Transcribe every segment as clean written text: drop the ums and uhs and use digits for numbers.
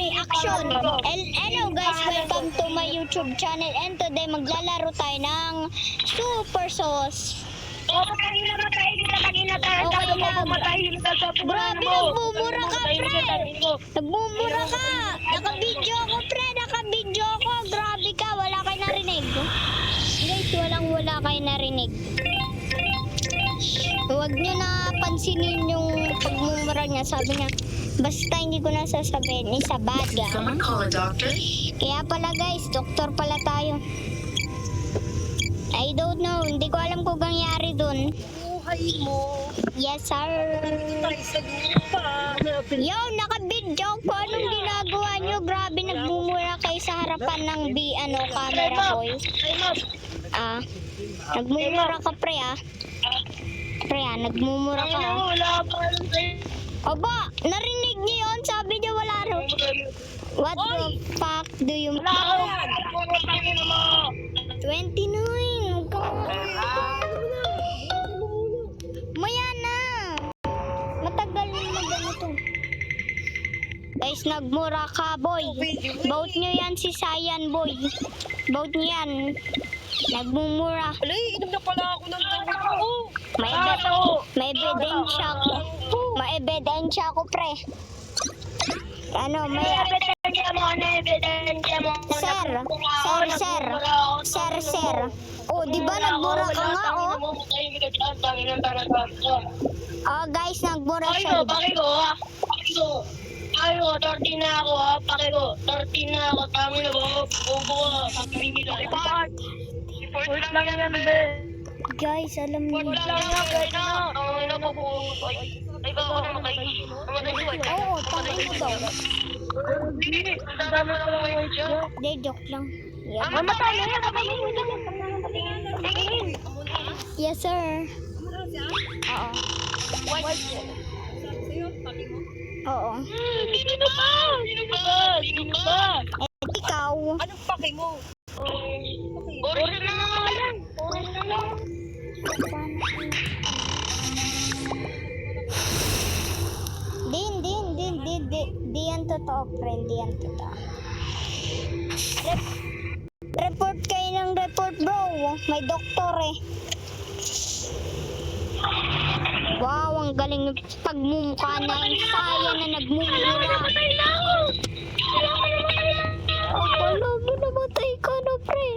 Okay, action! Hello guys, welcome to my YouTube channel and today maglalaro tayo ng Super Sauce. Okay lang. Grabe, nagbumura ka, pre! Nagbumura ka! Naka-video ako, pre! Naka-video ako! Grabe ka, wala kayo narinig. Guys, wala kayo narinig. Huwag nyo na pansinin yung pagmumura niya. Sabi niya, basta hindi ko na sasabihin, isa bad ga. Kaya pala guys, doktor pala tayo. I don't know, hindi ko alam kung nangyari dun. Buhay mo. Yes sir. Yo, naka-video ko. Anong ginagawa nyo? Grabe, nagmumura kayo sa harapan ng camera boy. Nagmumura ka pre Pre nagmumura ka. Oba, narinig niyo yun? Sabi niya wala ro. What the fuck do you mean? 29. Maya na. Matagal na ganito. Guys, nagmura ka, boy. Bout nyo yan si Sayan, boy. Bout nyo yan. Nagmumura. Alay, inom na pala ako ng gamot ko. May ebidensya ako. May ebidensya ako, pre. Ano, may... Sir. Oh, di ba nagbura ka nga, oh? Oh, guys, nagbura siya. Ayo, 13 na ako ha. Pakiko, 13 na ako. Tama na ba? Bubo ka. Kapimigil ako. Report lang yan, be. Guys, alam niyo. Report lang yan, be. Ay, naku po. Ay, ba ako namatay? Oo, tangin mo daw. Hindi, ang dami na lang ngayon siya. Hindi, joke lang. Yeah. Mamatay na yan, kapatid mo dyan. Yes, sir. Oo. Oo. Sino ba? Ikaw. Anong pake mo? Original na yan. Di yan totoo, friend. Di yan totoo. Report kayo ng report, bro. May doktor eh. Wow, ang galing ng pagmumukha ng Sayan na nagmumura. Akala mo namatay ka na, pre.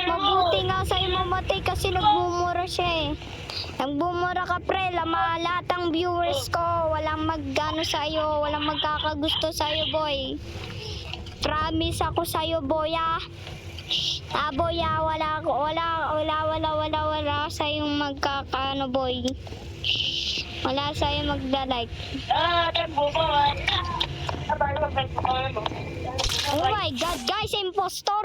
Mabuti nga sa'yo mamatay kasi nagmumura siya eh. Nagbumura ka, pre. Lahat ang viewers ko. Walang magano sa'yo. Walang magkakagusto sa'yo, boy. Promise ako sa'yo, boy, ah. Boy, ah. Wala sa'yong magkakaano, boy. Wala sa'yo magda-like. Oh my God, guys, impostor!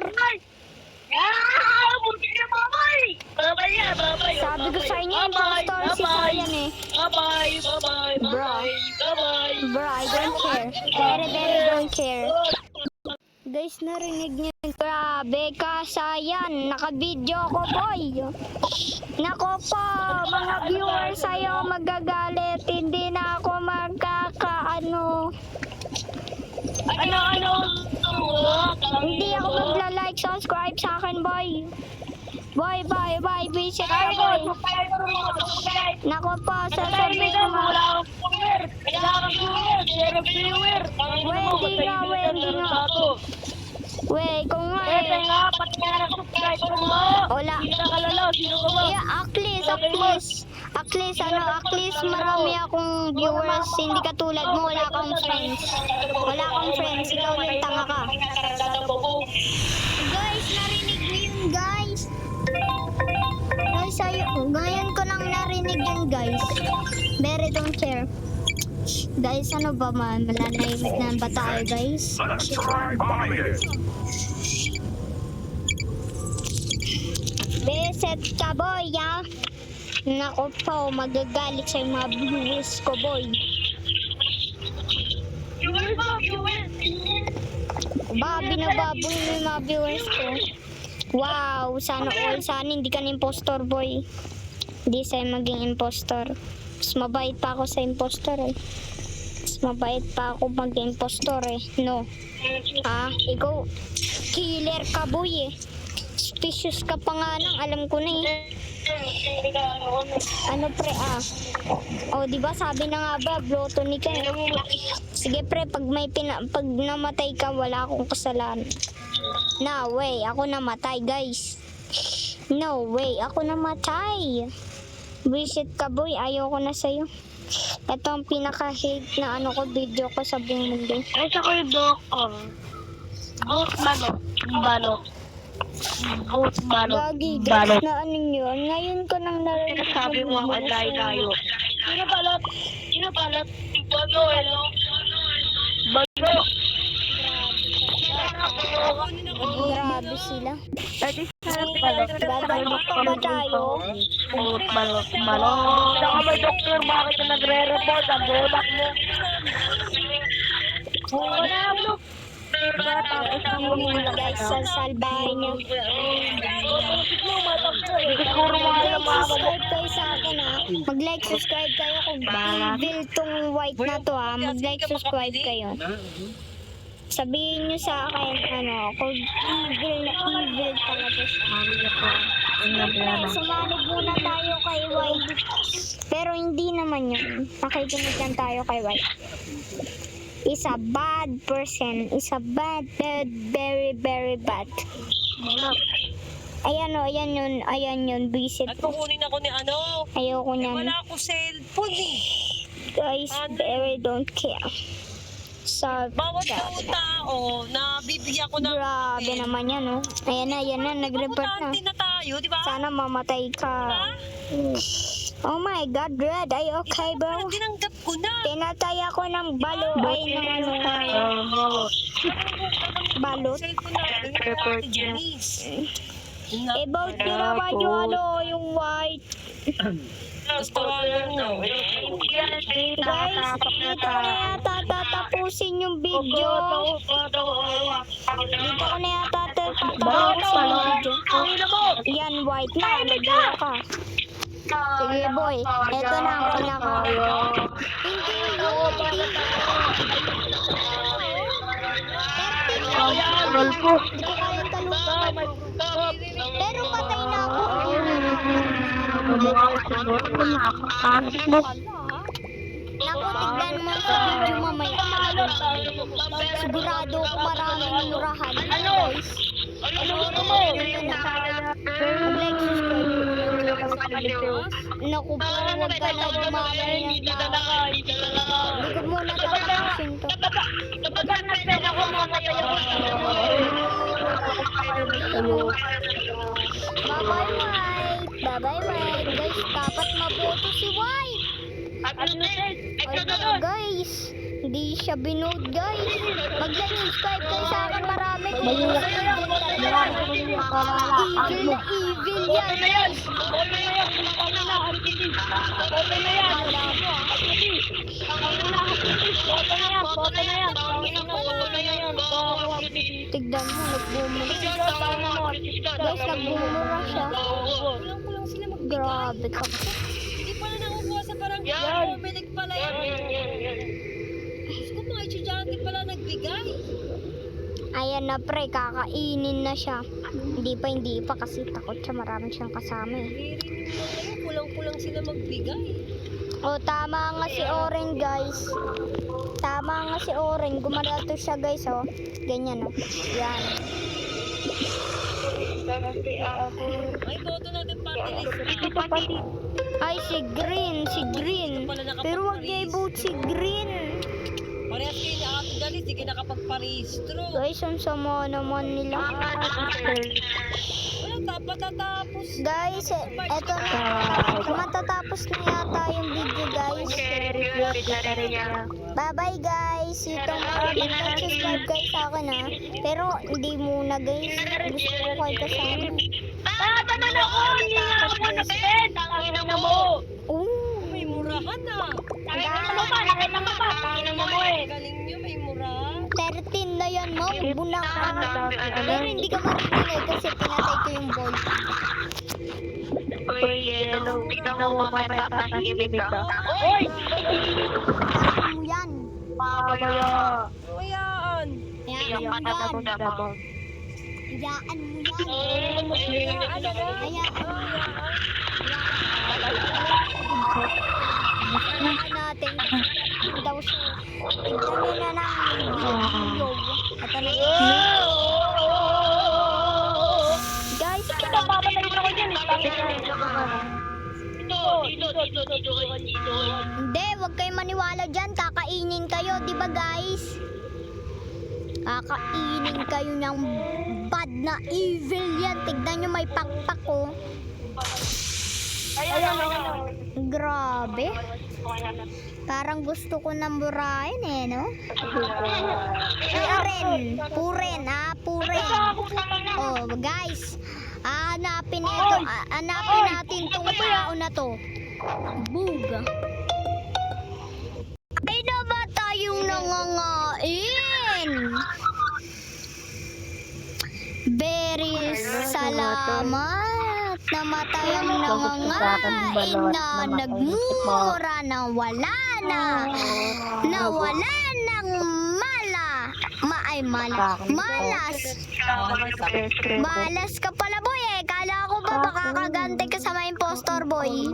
Sabi ko sa inyo, impostor si Sayan eh. Bro, I don't care. Very don't care. Guys, narinig niyo. Grabe ka, Sayan. Naka-video ko, boy. Nako po, mga viewers sa'yo magagalit. Hindi na ako magkakaano. Hindi ako magla-like, subscribe sa akin, boy. Boy, visit ka, boy. Nako po, sasabihin ko nga. Hindi nga. Wey, kung nga eh. Wala. Yeah, at least marami akong viewers. Hindi katulad mo, wala akong friends. Ikaw yung tanga ka. Guys, narinig niyo yun, guys. Ngayon ko lang narinig yun, guys. Very don't care. Guys, ano ba malanahimik na ba tayo, guys? Let's try bombing it. Beset ka, boy, ah. Nako po, magagalit sa mga viewers ko, boy. Binababoy mo yung mga viewers ko. Wow, sana hindi ka na impostor, boy. Hindi sa'yo maging impostor. Mas mabait pa ako sa impostor eh. Mas mabait pa ako mag-impostor eh. No. Ikaw, killer ka boy eh. Suspicious ka pa nga nang, alam ko na eh. Ano pre O di ba sabi na nga ba, Blotony ka eh. Sige pre, pag namatay ka, wala akong kasalanan. No way, ako namatay guys. No way, ako namatay. Visit ka boy, ayoko na sa'yo. Ito ang pinaka-hate na video ko sa buong mundo. Ay, sa ko yung dok. Balo. Gagi guys, na ano yun? Ngayon ko nang narinig. Sabi mo ang layo. Sino balot? Bago, hello? Bago. Grabe sila. Balot pa ba tayo? Balot. Saka may doktor, bakit ka nagre-report? Ang bulak mo. Wala mo. Guys, sasalbahin niyo. Siguro Mag-subscribe kayo sa akin ha. Mag-like, subscribe kayo kung evil tong white na to ha. Mag-like, subscribe kayo. Sabihin niyo sa akin, kung evil talaga siya. Sumanib muna tayo kay white. Pero hindi naman yun. Nakikinig lang tayo kay white. Is a bad person. Is a bad, very, very bad. Ayan yun, visit. At kukunin ako ni ano. Ayoko niyan. Wala ako cellphone eh. Guys, very don't care. So, Bawat tao na bibigyan ko ng grabe naman yan, no? Ayan na, nag-report na. Importante na tayo, di ba? Sana mamatay ka. Oh my God, Red, are you okay, bro? Tinanggap ko na. Pinatay ako ng balot. Balot. Cellphone natin yung Ate Janice. About nyo naman yung white. Tapos tawagan mo. Guys, dito ko na yata tatapusin yung video. Dito ko na yata tatapusin yung video. Yan, white na. Nagdala ka. Sige, boy. Ito na ang pinaka. Hindi yun. Hindi ko kaya talupan. Pero patay na ako. Naku, tignan mo sa video mamaya. Sigurado ko maraming murahan. Guys. Mag-like, subscribe. Naku po, huwag ka na dumamay ng tao. Hindi ko muna tatapusin to. Bye-bye, White. Guys, dapat maboto si White. Ayun, guys. Hindi siya binote, guys. Mag-like, subscribe kayo sa akin. Marami. Evil yan, guys. Tignan mo, nagbumura. Guys, nagbumura siya. Kulang-kulang sila magbigay. Grabe ka. Hindi pala nakukuha sa barangay. Pumilig pala yan. Diyos ko, mga estudyante pala nagbigay. Ayan na pre, kakainin na siya. Hindi pa kasi takot siya, marami siyang kasama eh. Nirinig mo kayo, kulang-kulang sila magbigay. O, tama nga si Oren, guys. Tama nga si Oren. Gumalato siya, guys, oh. Ganyan, oh. Yan. Ay, boto natin party list. Ay, si Green. Pero wag niya i-vote si Green. Parehas kayo ni Ate Janice, di kayo nakapagparehistro. Guys, ang sama naman nila. Wala, patatapos. Guys, eto na. Matatapos na yata yung video, guys. Bye-bye, guys. See you tomorrow. Subscribe kayo sa akin, ha. Pero, hindi muna, guys. Gusto ko kayo kasama. Tatanong ako! Hindi nga ako nag-bed! Tangin na mo! May murahan na. Nakita mo ba? Tangin mo eh! Galing nyo, may mura. 13 na yan, ma'am. Bunang ka na. Pero hindi ka makikinig kasi pinatay ko yung boy. Uy, yellow. Tignan mo ba may papasagibig ka? Uy! Ano yan? Mamaya. Hayaan. Hayaan mo yan. Hayaan mo yan. Hayaan na lang. Hayaan. Hayaan natin. Daw siya. Tignan na namin video. At ano guys, Dito. hindi, wag kayo maniwala dyan. Kakainin kayo, di ba guys? Kakainin kayo ng bad na evil yan. Tignan nyo, may pakpak ko. Grabe. Parang gusto ko nang burahin eh, no? Puren. Oh, guys. Hanapin natin tong tao na to. Buga. Ay na ba tayong nangangain? Very salamat. Namatay ang nangangain na nagmumura na wala na. Nawala ng malas. Malas ka pala boy eh. Kala ko ba makakagante ka sa mga impostor boy?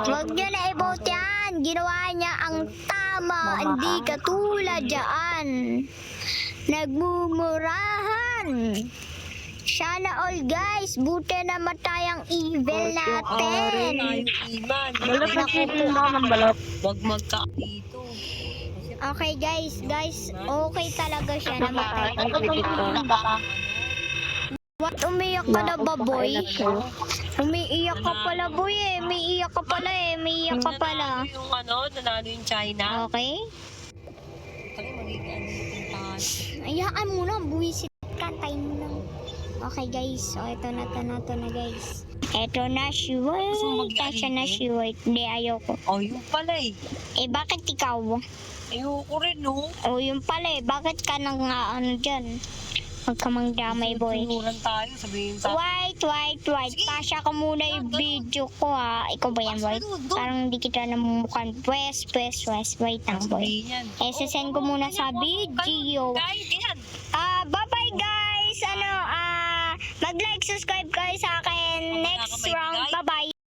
Wag nyo na i-vote yan. Ginawa niya ang tama. Hindi katulad dyan. Nagmumurahan. Sana all guys, buti na matay ang evil natin. Huwag magka dito. Okay guys, okay talaga siya namatay. What, umiyak ka na ba boy? Umiiyak ka pala boy eh. Umiiyak ka pala. Yung nanalo yung China. Okay? Pag magiging yung taas. Ayaan mo na, buwisit ka, tayo mo na. Okay guys, so ito na guys. Ito na si White. Kasya na si White. Hindi, ayoko. Oh, yung pala eh. Eh, bakit ikaw? Ayoko rin, no? Oh, yung pala eh. Bakit ka nang dyan? Huwag ka mang damay, boy. Tinuran tayo, sabihin sa... White. Pasya ka muna yung video ko, ha. Ikaw ba yan, boy? Parang hindi kita namumukhan. West. Wait lang, boy. Eh, sasend ko muna sa video. Bye-bye, guys. Mag-like, subscribe kayo sa akin. Next round. Bye-bye.